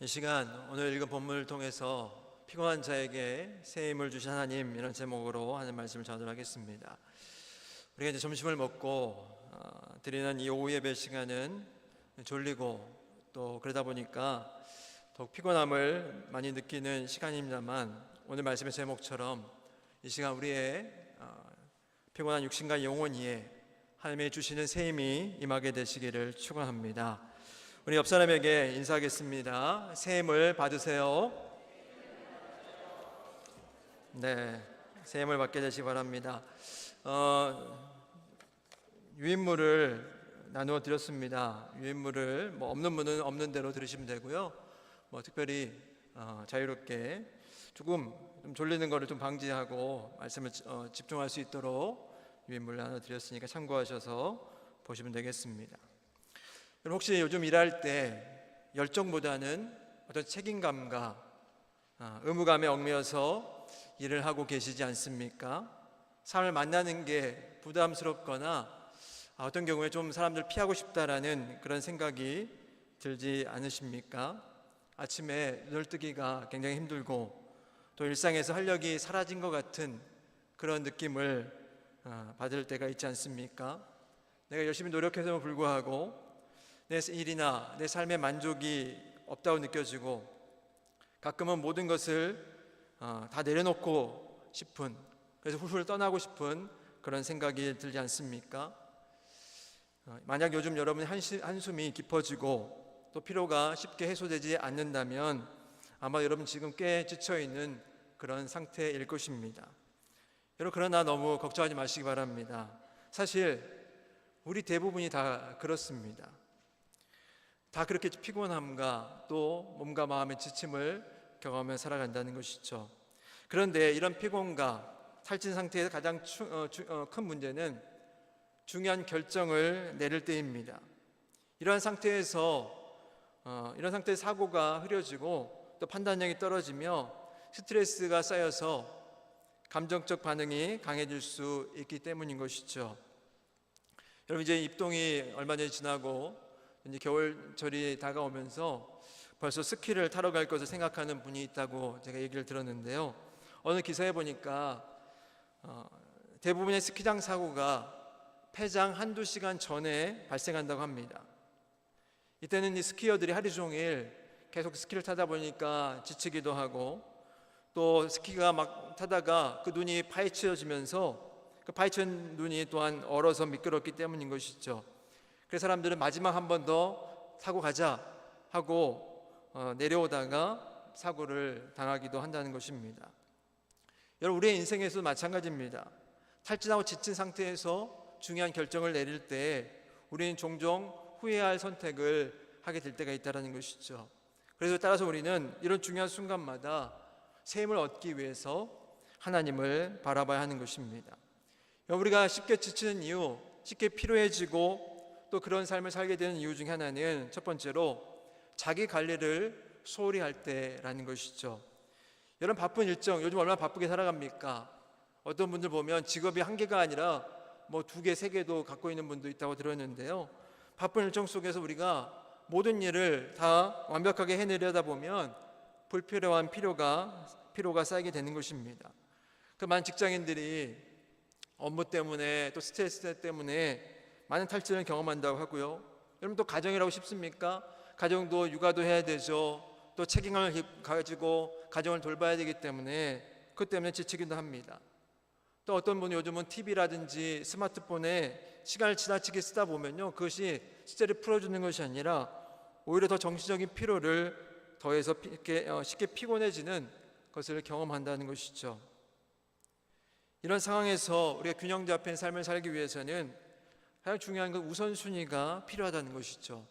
이 시간 오늘 읽은 본문을 통해서 피곤한 자에게 새 힘을 주신 하나님, 이런 제목으로 하는 말씀을 전하도록 하겠습니다. 우리가 이제 점심을 먹고 드리는 이 오후 예배 시간은 졸리고 또 그러다 보니까 더욱 피곤함을 많이 느끼는 시간입니다만, 오늘 말씀의 제목처럼 이 시간 우리의 피곤한 육신과 영혼 위에 하나님이 주시는 새 힘이 임하게 되시기를 축원합니다. 우리 옆 사람에게 인사하겠습니다. 새 힘을 받으세요. 네, 새 힘을 받게 되시기 바랍니다. 유인물을 나누어 드렸습니다. 유인물을 없는 분은 없는 대로 들으시면 되고요. 특별히 자유롭게 조금 좀 졸리는 거를 좀 방지하고 말씀을 집중할 수 있도록 유인물 나눠 드렸으니까 참고하셔서 보시면 되겠습니다. 여러분, 혹시 요즘 일할 때 열정보다는 어떤 책임감과 의무감에 얽매여서 일을 하고 계시지 않습니까? 사람을 만나는 게 부담스럽거나 어떤 경우에 좀 사람들 피하고 싶다라는 그런 생각이 들지 않으십니까? 아침에 눈을 뜨기가 굉장히 힘들고 또 일상에서 활력이 사라진 것 같은 그런 느낌을 받을 때가 있지 않습니까? 내가 열심히 노력해서 불구하고 내 일이나 내 삶의 만족이 없다고 느껴지고, 가끔은 모든 것을 다 내려놓고 싶은, 그래서 훌훌 떠나고 싶은 그런 생각이 들지 않습니까? 만약 요즘 여러분의 한숨이 깊어지고 또 피로가 쉽게 해소되지 않는다면 아마 여러분 지금 꽤 지쳐있는 그런 상태일 것입니다. 여러분, 그러나 너무 걱정하지 마시기 바랍니다. 사실 우리 대부분이 다 그렇습니다. 다 그렇게 피곤함과 또 몸과 마음의 지침을 경험하며 살아간다는 것이죠. 그런데 이런 피곤과 탈진 상태에서 가장 큰 문제는 중요한 결정을 내릴 때입니다. 이런 상태에서 사고가 흐려지고 또 판단력이 떨어지며 스트레스가 쌓여서 감정적 반응이 강해질 수 있기 때문인 것이죠. 여러분, 이제 입동이 얼마 전에 지나고 이제 겨울철이 다가오면서 벌써 스키를 타러 갈 것을 생각하는 분이 있다고 제가 얘기를 들었는데요. 어느 기사에 보니까 대부분의 스키장 사고가 폐장 한두 시간 전에 발생한다고 합니다. 이때는 이 스키어들이 하루 종일 계속 스키를 타다 보니까 지치기도 하고, 또 스키가 막 타다가 그 눈이 파헤쳐지면서 그 파헤친 눈이 또한 얼어서 미끄럽기 때문인 것이죠. 그래서 사람들은 마지막 한 번 더 타고 가자 하고 내려오다가 사고를 당하기도 한다는 것입니다. 여러분, 우리의 인생에서도 마찬가지입니다. 탈진하고 지친 상태에서 중요한 결정을 내릴 때 우리는 종종 후회할 선택을 하게 될 때가 있다는 것이죠. 그래서 따라서 우리는 이런 중요한 순간마다 새 힘을 얻기 위해서 하나님을 바라봐야 하는 것입니다. 우리가 쉽게 지치는 이유, 쉽게 피로해지고 또 그런 삶을 살게 되는 이유 중에 하나는 첫 번째로 자기 관리를 소홀히 할 때라는 것이죠. 여러분, 바쁜 일정, 요즘 얼마나 바쁘게 살아갑니까? 어떤 분들 보면 직업이 한 개가 아니라 두 개, 세 개도 갖고 있는 분도 있다고 들었는데요. 바쁜 일정 속에서 우리가 모든 일을 다 완벽하게 해내려다 보면 불필요한 피로가 쌓이게 되는 것입니다. 그 많은 직장인들이 업무 때문에 또 스트레스 때문에 많은 탈진을 경험한다고 하고요. 여러분, 또 가정이라고 싶습니까? 가정도 육아도 해야 되죠. 또 책임감을 가지고 가정을 돌봐야 되기 때문에 그것 때문에 지치기도 합니다. 또 어떤 분은 요즘은 TV라든지 스마트폰에 시간을 지나치게 쓰다 보면요, 그것이 스트레스를 풀어주는 것이 아니라 오히려 더 정신적인 피로를 더해서 쉽게 피곤해지는 것을 경험한다는 것이죠. 이런 상황에서 우리가 균형 잡힌 삶을 살기 위해서는 가장 중요한 건 우선순위가 필요하다는 것이죠.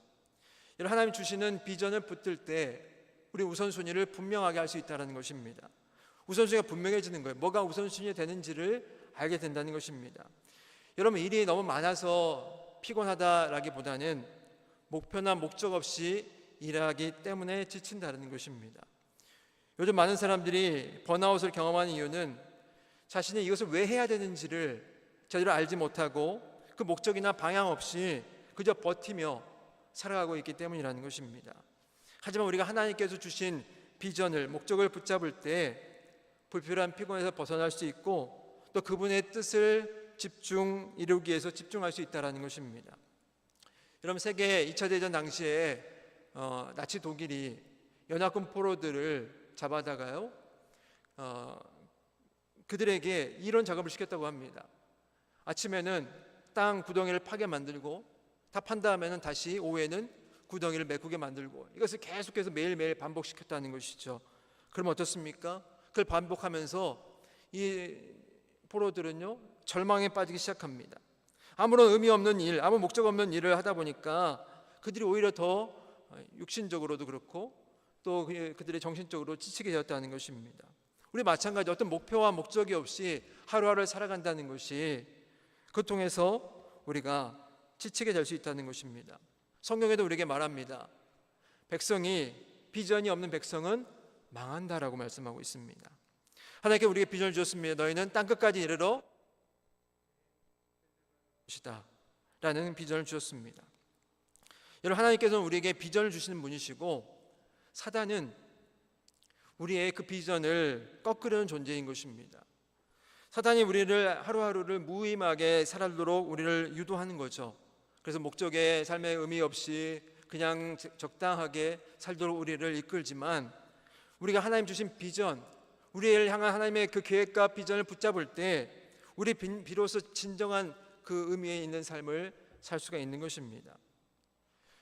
이런 하나님 주시는 비전을 붙들 때 우리 우선순위를 분명하게 할 수 있다는 것입니다. 우선순위가 분명해지는 거예요. 뭐가 우선순위 되는지를 알게 된다는 것입니다. 여러분, 일이 너무 많아서 피곤하다라기보다는 목표나 목적 없이 일하기 때문에 지친다는 것입니다. 요즘 많은 사람들이 번아웃을 경험하는 이유는 자신이 이것을 왜 해야 되는지를 제대로 알지 못하고 그 목적이나 방향 없이 그저 버티며 살아가고 있기 때문이라는 것입니다. 하지만 우리가 하나님께서 주신 비전을, 목적을 붙잡을 때 불필요한 피곤에서 벗어날 수 있고 또 그분의 뜻을 이루기 위해서 집중할 수 있다는 것입니다. 여러분, 세계 2차 대전 당시에 나치 독일이 연합군 포로들을 잡아다가요, 그들에게 이런 작업을 시켰다고 합니다. 아침에는 땅 구덩이를 파게 만들고 다 판 다음에는 다시 오후에는 구덩이를 메꾸게 만들고, 이것을 계속해서 매일매일 반복시켰다는 것이죠. 그럼 어떻습니까? 그걸 반복하면서 이 포로들은요, 절망에 빠지기 시작합니다. 아무런 의미 없는 일, 아무 목적 없는 일을 하다 보니까 그들이 오히려 더 육신적으로도 그렇고 또 그들의 정신적으로 지치게 되었다는 것입니다. 우리 마찬가지 어떤 목표와 목적이 없이 하루하루를 살아간다는 것이, 그 통해서 우리가 지치게 될 수 있다는 것입니다. 성경에도 우리에게 말합니다. 백성이, 비전이 없는 백성은 망한다라고 말씀하고 있습니다. 하나님께 우리에게 비전을 주셨습니다. 너희는 땅끝까지 이르러 것이다 라는 비전을 주셨습니다. 여러분, 하나님께서는 우리에게 비전을 주시는 분이시고 사단은 우리의 그 비전을 꺾으려는 존재인 것입니다. 사단이 우리를 하루하루를 무의미하게 살도록 우리를 유도하는 거죠. 그래서 목적의 삶의 의미 없이 그냥 적당하게 살도록 우리를 이끌지만, 우리가 하나님 주신 비전, 우리를 향한 하나님의 그 계획과 비전을 붙잡을 때 우리 비로소 진정한 그 의미에 있는 삶을 살 수가 있는 것입니다.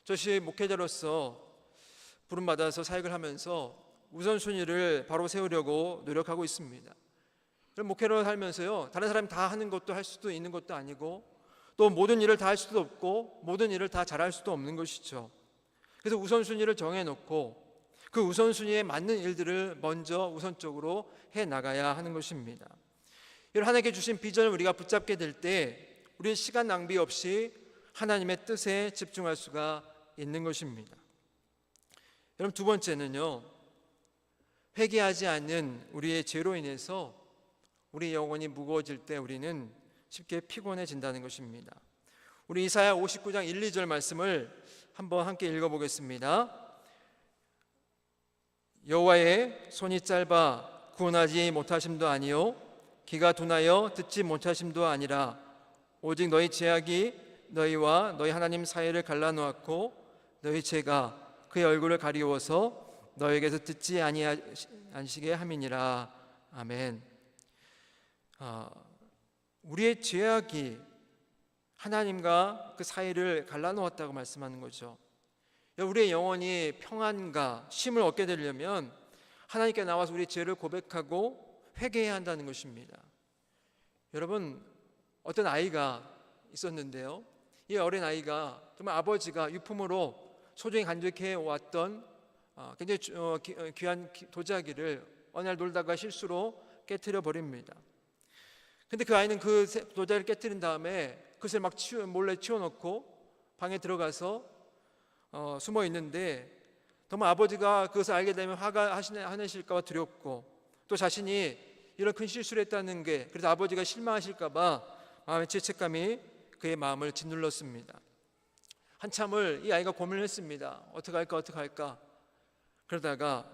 저시 목회자로서 부름받아서 사역을 하면서 우선순위를 바로 세우려고 노력하고 있습니다. 목회로 살면서요, 다른 사람이 다 하는 것도 할 수도 있는 것도 아니고 또 모든 일을 다 할 수도 없고 모든 일을 다 잘할 수도 없는 것이죠. 그래서 우선순위를 정해놓고 그 우선순위에 맞는 일들을 먼저 우선적으로 해나가야 하는 것입니다. 하나님께 주신 비전을 우리가 붙잡게 될 때 우리는 시간 낭비 없이 하나님의 뜻에 집중할 수가 있는 것입니다. 여러분, 두 번째는요, 회개하지 않는 우리의 죄로 인해서 우리 영혼이 무거워질 때 우리는 쉽게 피곤해진다는 것입니다. 우리 이사야 59장 1, 2절 말씀을 한번 함께 읽어보겠습니다. 여호와의 손이 짧아 구원하지 못하심도 아니요 귀가 둔하여 듣지 못하심도 아니라 오직 너희 죄악이 너희와 너희 하나님 사이를 갈라놓았고 너희 죄가 그의 얼굴을 가리워서 너희에게서 듣지 아니하시게 함이니라. 아멘. 우리의 죄악이 하나님과 그 사이를 갈라놓았다고 말씀하는 거죠. 우리의 영혼이 평안과 쉼을 얻게 되려면 하나님께 나와서 우리의 죄를 고백하고 회개해야 한다는 것입니다. 여러분, 어떤 아이가 있었는데요, 이 어린 아이가 정말 아버지가 유품으로 소중히 간직해 왔던 굉장히 귀한 도자기를 어느 날 놀다가 실수로 깨트려 버립니다. 근데 그 아이는 그 도자기를 깨트린 다음에 그것을 막 몰래 치워놓고 방에 들어가서 숨어 있는데, 정말 아버지가 그것을 알게 되면 화가 하내실까 봐 두렵고 또 자신이 이런 큰 실수를 했다는 게, 그래서 아버지가 실망하실까 봐 마음의 죄책감이 그의 마음을 짓눌렀습니다. 한참을 이 아이가 고민을 했습니다. 어떻게 할까. 그러다가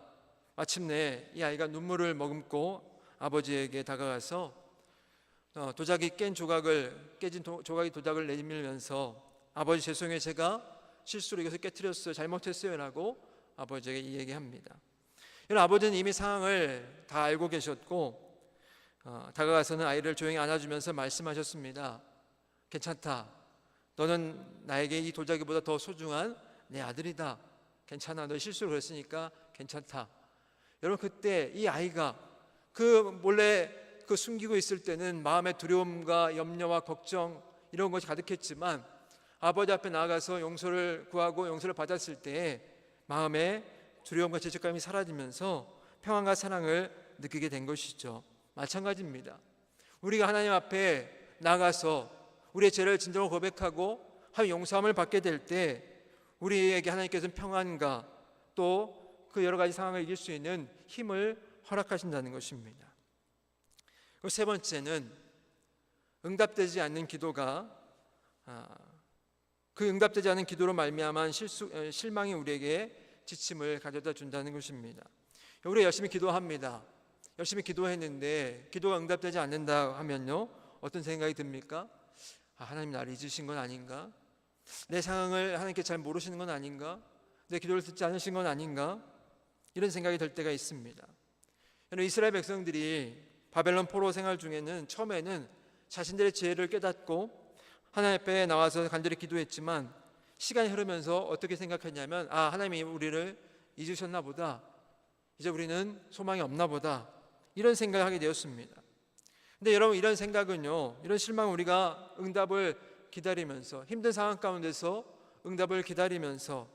마침내 이 아이가 눈물을 머금고 아버지에게 다가가서 도자기 깨진 조각이 도자기를 내밀면서 아버지 죄송해요, 제가 실수로 이것을 깨트렸어요, 잘못했어요 라고 아버지에게 이 얘기합니다. 아버지는 이미 상황을 다 알고 계셨고 다가가서는 아이를 조용히 안아주면서 말씀하셨습니다. 괜찮다, 너는 나에게 이 도자기보다 더 소중한 내 아들이다. 괜찮아, 너 실수로 그랬으니까 괜찮다. 여러분, 그때 이 아이가 몰래 숨기고 있을 때는 마음의 두려움과 염려와 걱정 이런 것이 가득했지만 아버지 앞에 나아가서 용서를 구하고 용서를 받았을 때 마음의 두려움과 죄책감이 사라지면서 평안과 사랑을 느끼게 된 것이죠. 마찬가지입니다. 우리가 하나님 앞에 나가서 우리의 죄를 진정으로 고백하고 하나님 용서함을 받게 될 때 우리에게 하나님께서는 평안과 또 그 여러 가지 상황을 이길 수 있는 힘을 허락하신다는 것입니다. 그리고 세 번째는 응답되지 않는 기도가 그 응답되지 않은 기도로 말미암은 실망이 우리에게 지침을 가져다 준다는 것입니다. 우리가 열심히 기도합니다. 열심히 기도했는데 기도가 응답되지 않는다 하면요, 어떤 생각이 듭니까? 하나님 나를 잊으신 건 아닌가? 내 상황을 하나님께 잘 모르시는 건 아닌가? 내 기도를 듣지 않으신 건 아닌가? 이런 생각이 들 때가 있습니다. 이스라엘 백성들이 바벨론 포로 생활 중에는 처음에는 자신들의 죄를 깨닫고 하나님 앞에 나와서 간절히 기도했지만 시간이 흐르면서 어떻게 생각했냐면 하나님이 우리를 잊으셨나 보다, 이제 우리는 소망이 없나 보다, 이런 생각을 하게 되었습니다. 근데 여러분, 이런 생각은요, 이런 실망은 우리가 응답을 기다리면서 힘든 상황 가운데서 응답을 기다리면서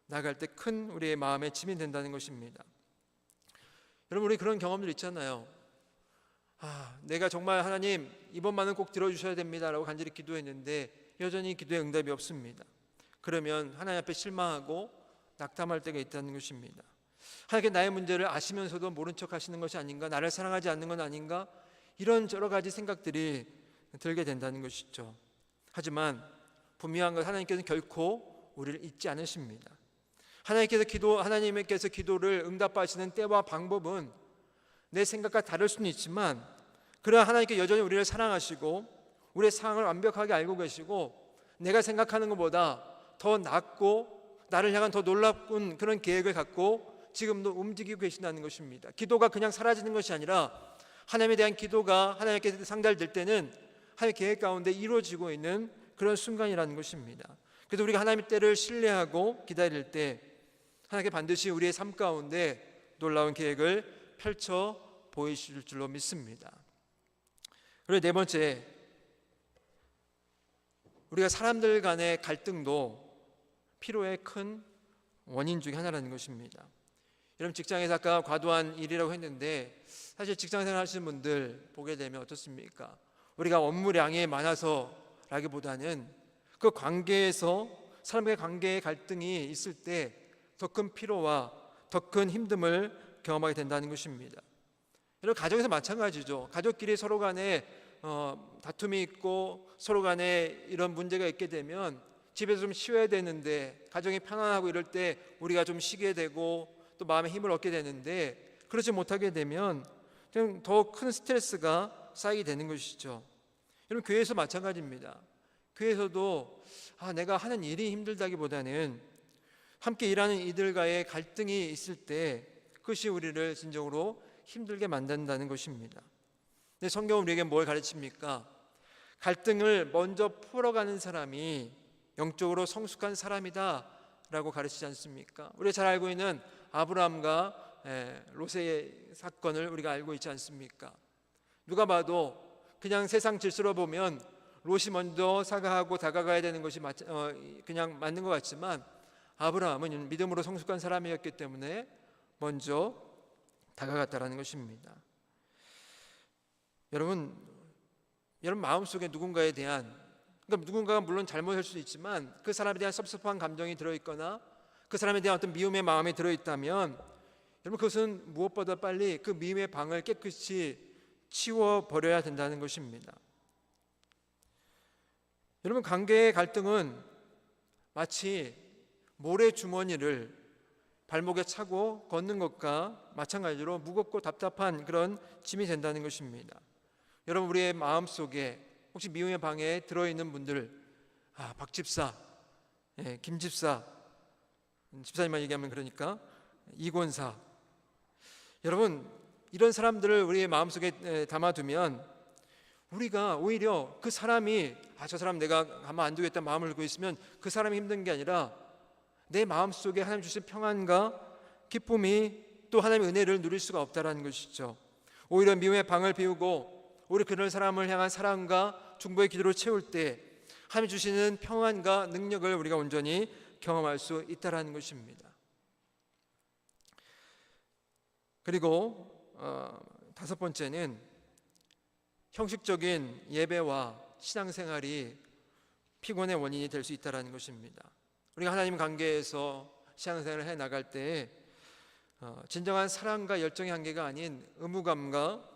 나갈 때 큰 우리의 마음에 짐이 된다는 것입니다. 여러분, 우리 그런 경험들 있잖아요. 내가 정말 하나님 이번만은 꼭 들어주셔야 됩니다 라고 간절히 기도했는데 여전히 기도에 응답이 없습니다. 그러면 하나님 앞에 실망하고 낙담할 때가 있다는 것입니다. 하나님께 나의 문제를 아시면서도 모른 척 하시는 것이 아닌가, 나를 사랑하지 않는 건 아닌가, 이런 여러 가지 생각들이 들게 된다는 것이죠. 하지만 분명한 건 하나님께서는 결코 우리를 잊지 않으십니다. 하나님께서 기도를 응답하시는 때와 방법은 내 생각과 다를 수는 있지만, 그러나 하나님께 여전히 우리를 사랑하시고 우리의 상황을 완벽하게 알고 계시고 내가 생각하는 것보다 더 낫고 나를 향한 더 놀라운 그런 계획을 갖고 지금도 움직이고 계신다는 것입니다. 기도가 그냥 사라지는 것이 아니라 하나님에 대한 기도가 하나님께 상달될 때는 하나님의 계획 가운데 이루어지고 있는 그런 순간이라는 것입니다. 그래서 우리가 하나님의 때를 신뢰하고 기다릴 때 하나님께 반드시 우리의 삶 가운데 놀라운 계획을 펼쳐 보이실 줄로 믿습니다. 그리고 네 번째, 우리가 사람들 간의 갈등도 피로의 큰 원인 중에 하나라는 것입니다. 여러분, 직장에서 아까 과도한 일이라고 했는데 사실 직장생활 하시는 분들 보게 되면 어떻습니까? 우리가 업무량이 많아서라기보다는 그 관계에서 사람과의 관계의 갈등이 있을 때 더 큰 피로와 더 큰 힘듦을 경험하게 된다는 것입니다. 여러분, 가정에서 마찬가지죠. 가족끼리 서로 간에 다툼이 있고 서로 간에 이런 문제가 있게 되면 집에서 좀 쉬어야 되는데, 가정이 편안하고 이럴 때 우리가 좀 쉬게 되고 또 마음에 힘을 얻게 되는데, 그렇지 못하게 되면 더 큰 스트레스가 쌓이게 되는 것이죠. 여러분, 교회에서 마찬가지입니다. 교회에서도 내가 하는 일이 힘들다기보다는 함께 일하는 이들과의 갈등이 있을 때 그것이 우리를 진정으로 힘들게 만든다는 것입니다. 근데 성경은 우리에게 뭘 가르칩니까? 갈등을 먼저 풀어가는 사람이 영적으로 성숙한 사람이다 라고 가르치지 않습니까? 우리가 잘 알고 있는 아브라함과 롯의 사건을 우리가 알고 있지 않습니까? 누가 봐도 그냥 세상 질서로 보면 롯이 먼저 사과하고 다가가야 되는 것이 그냥 맞는 것 같지만, 아브라함은 믿음으로 성숙한 사람이었기 때문에 먼저 다가갔다라는 것입니다. 여러분 마음속에 누군가에 대한, 그러니까 누군가가 물론 잘못할 수도 있지만 그 사람에 대한 섭섭한 감정이 들어있거나 그 사람에 대한 어떤 미움의 마음이 들어있다면, 여러분, 그것은 무엇보다 빨리 그 미움의 방을 깨끗이 치워버려야 된다는 것입니다. 여러분, 관계의 갈등은 마치 모래주머니를 발목에 차고 걷는 것과 마찬가지로 무겁고 답답한 그런 짐이 된다는 것입니다. 여러분, 우리의 마음속에 혹시 미움의 방에 들어있는 분들, 박 집사, 김 집사, 집사님만 얘기하면 그러니까 이권사, 여러분, 이런 사람들을 우리의 마음속에 담아두면 우리가 오히려 그 사람이 저 사람 내가 가만 안 두겠다 마음을 갖고 있으면 그 사람이 힘든 게 아니라 내 마음속에 하나님 주신 평안과 기쁨이 또 하나님의 은혜를 누릴 수가 없다라는 것이죠. 오히려 미움의 방을 비우고 오히려 그런 사람을 향한 사랑과 중보의 기도를 채울 때 하나님 주시는 평안과 능력을 우리가 온전히 경험할 수 있다라는 것입니다. 그리고 다섯 번째는 형식적인 예배와 신앙생활이 피곤의 원인이 될 수 있다는 것입니다. 우리가 하나님 관계에서 신앙생활을 해나갈 때 진정한 사랑과 열정의 한계가 아닌 의무감과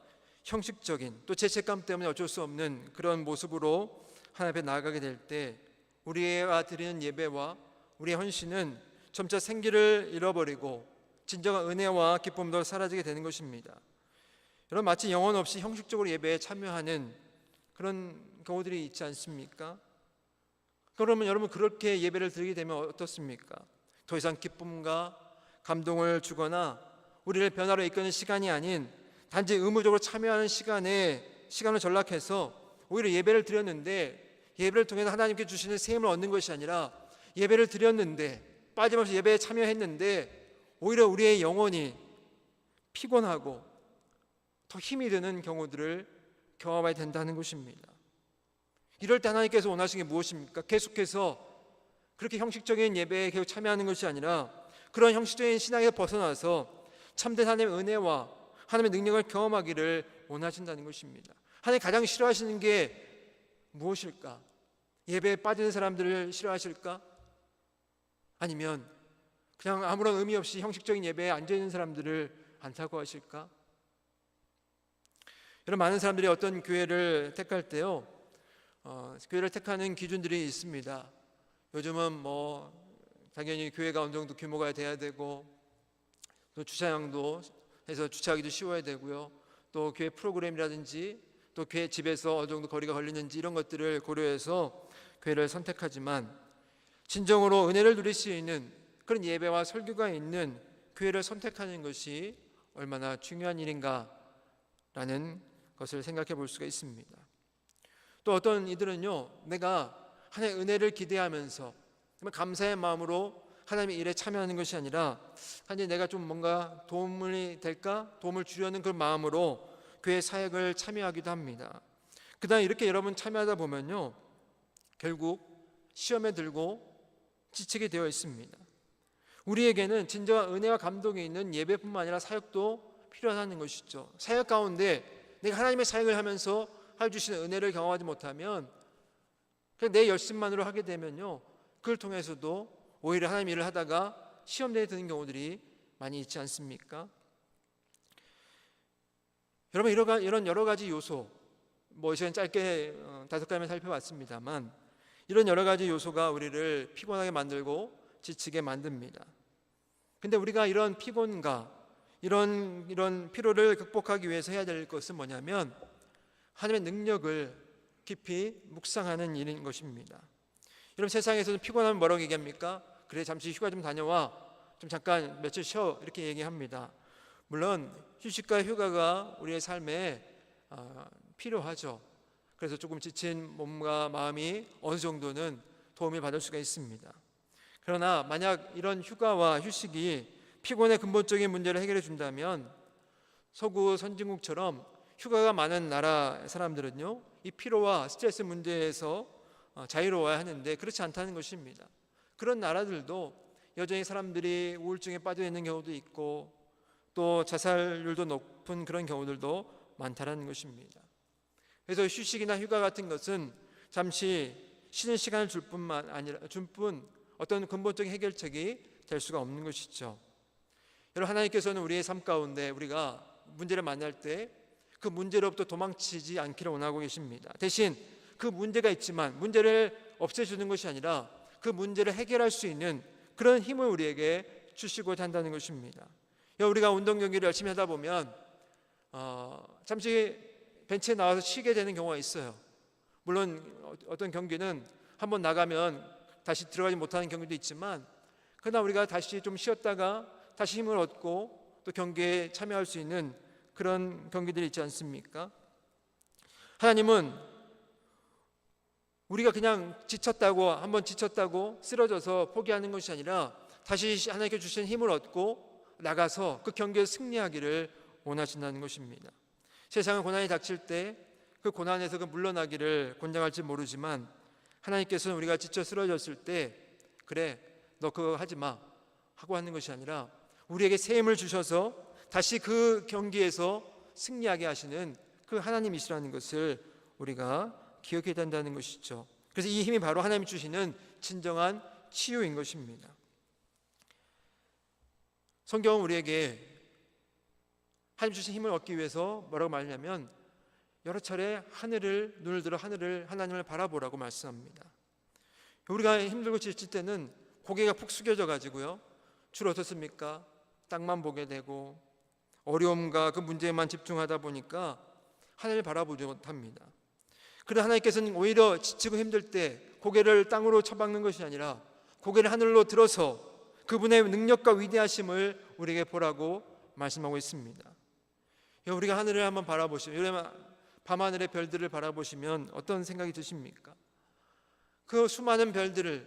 형식적인 또 죄책감 때문에 어쩔 수 없는 그런 모습으로 하나님 앞에 나아가게 될 때 우리가 드리는 예배와 우리의 헌신은 점차 생기를 잃어버리고 진정한 은혜와 기쁨도 사라지게 되는 것입니다. 여러분, 마치 영혼 없이 형식적으로 예배에 참여하는 그런 경우들이 있지 않습니까? 그러면 여러분, 그렇게 예배를 드리게 되면 어떻습니까? 더 이상 기쁨과 감동을 주거나 우리를 변화로 이끄는 시간이 아닌 단지 의무적으로 참여하는 시간을 전락해서 오히려 예배를 드렸는데, 예배를 통해서 하나님께 주시는 셈을 얻는 것이 아니라 예배를 드렸는데, 빠짐없이 예배에 참여했는데 오히려 우리의 영혼이 피곤하고 더 힘이 드는 경우들을 경험하게 된다는 것입니다. 이럴 때 하나님께서 원하시는 게 무엇입니까? 계속해서 그렇게 형식적인 예배에 계속 참여하는 것이 아니라 그런 형식적인 신앙에서 벗어나서 참된 하나님의 은혜와 하나님의 능력을 경험하기를 원하신다는 것입니다. 하나님 가장 싫어하시는 게 무엇일까? 예배에 빠지는 사람들을 싫어하실까? 아니면 그냥 아무런 의미 없이 형식적인 예배에 앉아있는 사람들을 안타까워하실까? 여러분, 많은 사람들이 어떤 교회를 택할 때요, 교회를 택하는 기준들이 있습니다. 요즘은 당연히 교회가 어느 정도 규모가 돼야 되고, 또 주차장도 해서 주차하기도 쉬워야 되고요, 또 교회 프로그램이라든지 또 교회 집에서 어느 정도 거리가 걸리는지 이런 것들을 고려해서 교회를 선택하지만, 진정으로 은혜를 누릴 수 있는 그런 예배와 설교가 있는 교회를 선택하는 것이 얼마나 중요한 일인가라는 것을 생각해 볼 수가 있습니다. 또 어떤 이들은요, 내가 하나님의 은혜를 기대하면서 감사의 마음으로 하나님의 일에 참여하는 것이 아니라 단지 내가 좀 뭔가 도움이 될까? 도움을 주려는 그런 마음으로 교회 사역을 참여하기도 합니다. 그다음에 이렇게 여러분 참여하다 보면요, 결국 시험에 들고 지치게 되어 있습니다. 우리에게는 진정한 은혜와 감동이 있는 예배뿐만 아니라 사역도 필요하다는 것이죠. 사역 가운데 내가 하나님의 사역을 하면서 해주시는 은혜를 경험하지 못하면 그냥 내 열심만으로 하게 되면요, 그걸 통해서도 오히려 하나님 일을 하다가 시험대에 드는 경우들이 많이 있지 않습니까? 여러분, 이런 여러 가지 요소, 시간 짧게 5가지만 살펴봤습니다만, 이런 여러 가지 요소가 우리를 피곤하게 만들고 지치게 만듭니다. 근데 우리가 이런 피곤과 이런 피로를 극복하기 위해서 해야 될 것은 뭐냐면 하나님의 능력을 깊이 묵상하는 일인 것입니다. 여러분, 세상에서는 피곤하면 뭐라고 얘기합니까? 그래, 잠시 휴가 좀 다녀와, 좀 잠깐 며칠 쉬어, 이렇게 얘기합니다. 물론 휴식과 휴가가 우리의 삶에 필요하죠. 그래서 조금 지친 몸과 마음이 어느 정도는 도움을 받을 수가 있습니다. 그러나 만약 이런 휴가와 휴식이 피곤의 근본적인 문제를 해결해 준다면 서구 선진국처럼 휴가가 많은 나라 사람들은요, 이 피로와 스트레스 문제에서 자유로워야 하는데 그렇지 않다는 것입니다. 그런 나라들도 여전히 사람들이 우울증에 빠져 있는 경우도 있고 또 자살률도 높은 그런 경우들도 많다는 것입니다. 그래서 휴식이나 휴가 같은 것은 잠시 쉬는 시간을 줄 뿐 어떤 근본적인 해결책이 될 수가 없는 것이죠. 여러분, 하나님께서는 우리의 삶 가운데 우리가 문제를 만날 때 그 문제로부터 도망치지 않기를 원하고 계십니다. 대신 그 문제가 있지만 문제를 없애주는 것이 아니라 그 문제를 해결할 수 있는 그런 힘을 우리에게 주시고자 한다는 것입니다. 우리가 운동 경기를 열심히 하다 보면 잠시 벤치에 나와서 쉬게 되는 경우가 있어요. 물론 어떤 경기는 한번 나가면 다시 들어가지 못하는 경기도 있지만, 그러나 우리가 다시 좀 쉬었다가 다시 힘을 얻고 또 경기에 참여할 수 있는 그런 경기들이 있지 않습니까? 하나님은 우리가 그냥 한번 지쳤다고 쓰러져서 포기하는 것이 아니라 다시 하나님께 주신 힘을 얻고 나가서 그 경기에 승리하기를 원하신다는 것입니다. 세상은 고난이 닥칠 때 그 고난에서 물러나기를 권장할지 모르지만, 하나님께서는 우리가 지쳐 쓰러졌을 때 그래, 너 그거 하지 마 하고 하는 것이 아니라 우리에게 새 힘을 주셔서 다시 그 경기에서 승리하게 하시는 그 하나님이시라는 것을 우리가 기억해야 된다는 것이죠. 그래서 이 힘이 바로 하나님이 주시는 진정한 치유인 것입니다. 성경은 우리에게 하나님 주신 힘을 얻기 위해서 뭐라고 말하냐면 여러 차례 눈을 들어 하나님을 바라보라고 말씀합니다. 우리가 힘들고 지칠 때는 고개가 푹 숙여져 가지고요, 주로 어떻습니까? 땅만 보게 되고 어려움과 그 문제에만 집중하다 보니까 하나님을 바라보지 못합니다. 그러나 하나님께서는 오히려 지치고 힘들 때 고개를 땅으로 쳐박는 것이 아니라 고개를 하늘로 들어서 그분의 능력과 위대하심을 우리에게 보라고 말씀하고 있습니다. 우리가 하늘을 한번 바라보시면, 밤하늘의 별들을 바라보시면 어떤 생각이 드십니까? 그 수많은 별들을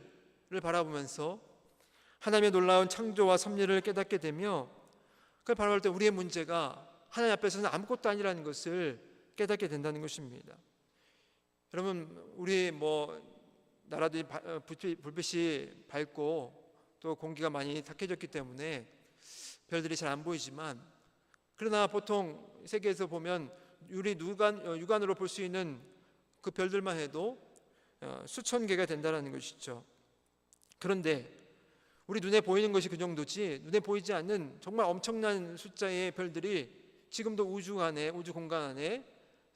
바라보면서 하나님의 놀라운 창조와 섭리를 깨닫게 되며 그걸 바라볼 때 우리의 문제가 하나님 앞에서는 아무것도 아니라는 것을 깨닫게 된다는 것입니다. 여러분, 우리 나라도 불빛이 밝고 또 공기가 많이 탁해졌기 때문에 별들이 잘 안 보이지만, 그러나 보통 세계에서 보면 육안으로 볼 수 있는 그 별들만 해도 수천 개가 된다는 것이죠. 그런데 우리 눈에 보이는 것이 그 정도지 눈에 보이지 않는 정말 엄청난 숫자의 별들이 지금도 우주 공간 안에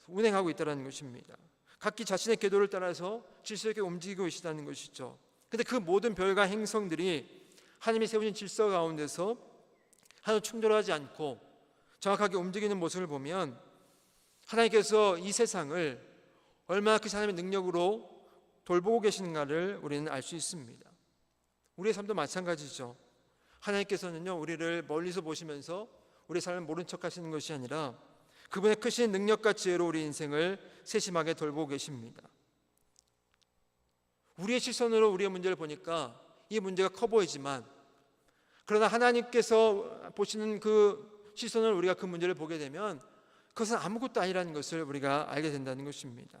운행하고 있다는 것입니다. 각기 자신의 궤도를 따라서 질서 있게 움직이고 계시다는 것이죠. 그런데 그 모든 별과 행성들이 하나님이 세우신 질서 가운데서 하나도 충돌하지 않고 정확하게 움직이는 모습을 보면 하나님께서 이 세상을 얼마나 그 하나님의 능력으로 돌보고 계시는가를 우리는 알 수 있습니다. 우리의 삶도 마찬가지죠. 하나님께서는요, 우리를 멀리서 보시면서 우리의 삶을 모른 척 하시는 것이 아니라 그분의 크신 능력과 지혜로 우리 인생을 세심하게 돌보고 계십니다. 우리의 시선으로 우리의 문제를 보니까 이 문제가 커 보이지만, 그러나 하나님께서 보시는 그 시선을 우리가 그 문제를 보게 되면 그것은 아무것도 아니라는 것을 우리가 알게 된다는 것입니다.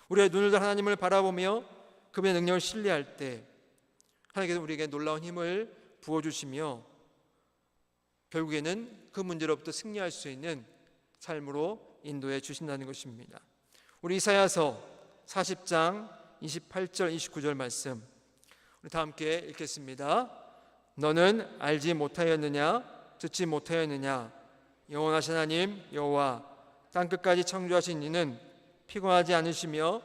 우리의 눈을 들어 하나님을 바라보며 그분의 능력을 신뢰할 때 하나님께서 우리에게 놀라운 힘을 부어주시며 결국에는 그 문제로부터 승리할 수 있는 삶으로 인도해 주신다는 것입니다. 우리 이사야서 40장 28절 29절 말씀 우리 다 함께 읽겠습니다. 너는 알지 못하였느냐? 듣지 못하였느냐? 영원하신 하나님 여호와 땅끝까지 창조하신 이는 피곤하지 않으시며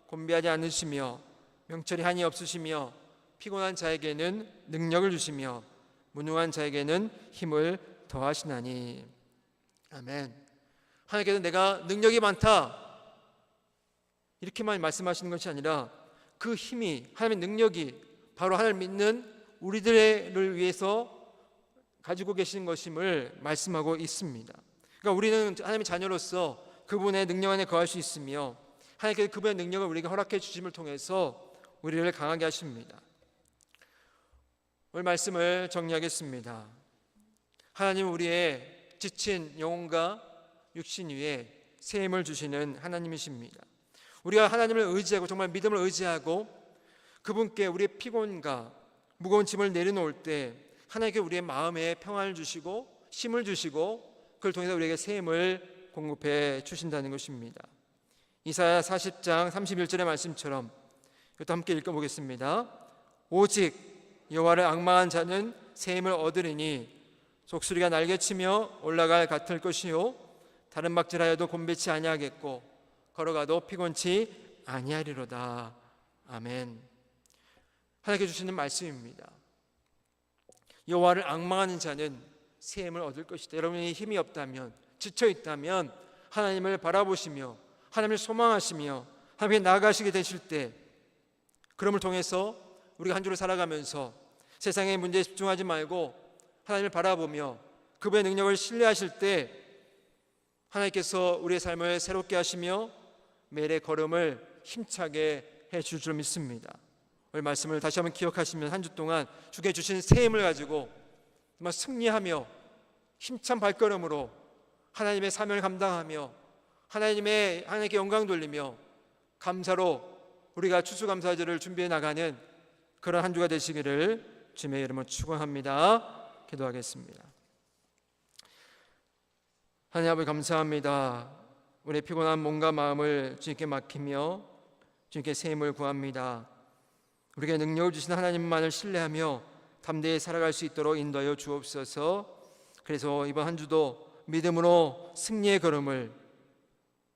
곤비하지 않으시며 명철이 한이 없으시며 피곤한 자에게는 능력을 주시며 무능한 자에게는 힘을 더하시나니. 아멘. 하나님께서 내가 능력이 많다 이렇게만 말씀하시는 것이 아니라 그 힘이, 하나님의 능력이 바로 하나님을 믿는 우리들을 위해서 가지고 계시는 것임을 말씀하고 있습니다. 그러니까 우리는 하나님의 자녀로서 그분의 능력 안에 거할 수 있으며 하나님께서 그분의 능력을 우리에게 허락해 주심을 통해서 우리를 강하게 하십니다. 오늘 말씀을 정리하겠습니다. 하나님은 우리의 지친 영혼과 육신 위에 새 힘을 주시는 하나님이십니다. 우리가 하나님을 의지하고 정말 믿음을 의지하고 그분께 우리의 피곤과 무거운 짐을 내려놓을 때 하나님께 우리의 마음에 평안을 주시고 힘을 주시고 그걸 통해서 우리에게 새 힘을 공급해 주신다는 것입니다. 이사야 40장 31절의 말씀처럼 이것도 함께 읽어보겠습니다. 오직 여호와를 앙망한 자는 새 힘을 얻으리니 독수리가 날개치며 올라갈 같을 것이요 다른 박질하여도 곤배치 아니하겠고 걸어가도 피곤치 아니하리로다. 아멘. 하나님께 주시는 말씀입니다. 여호와를 앙망하는 자는 새 힘을 얻을 것이다. 여러분이 힘이 없다면, 지쳐 있다면 하나님을 바라보시며 하나님을 소망하시며 하나님께 나아가시게 되실 때, 그럼을 통해서 우리가 한 주를 살아가면서 세상의 문제에 집중하지 말고 하나님을 바라보며 그분의 능력을 신뢰하실 때 하나님께서 우리의 삶을 새롭게 하시며 매일의 걸음을 힘차게 해줄 줄 믿습니다. 오늘 말씀을 다시 한번 기억하시면 한 주 동안 주께 주신 새 힘을 가지고 정말 승리하며 힘찬 발걸음으로 하나님의 사명을 감당하며 하나님께 영광 돌리며 감사로 우리가 추수감사절을 준비해 나가는 그런 한 주가 되시기를 주님의 이름으로 축원합니다. 기도하겠습니다. 하나님 아버지 감사합니다. 우리의 피곤한 몸과 마음을 주님께 맡기며 주님께 새 힘을 구합니다. 우리에게 능력을 주신 하나님만을 신뢰하며 담대히 살아갈 수 있도록 인도하여 주옵소서. 그래서 이번 한 주도 믿음으로 승리의 걸음을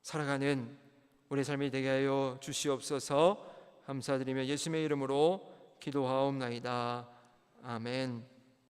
살아가는 우리의 삶이 되게 하여 주시옵소서. 감사드리며 예수님의 이름으로 기도하옵나이다. 아멘.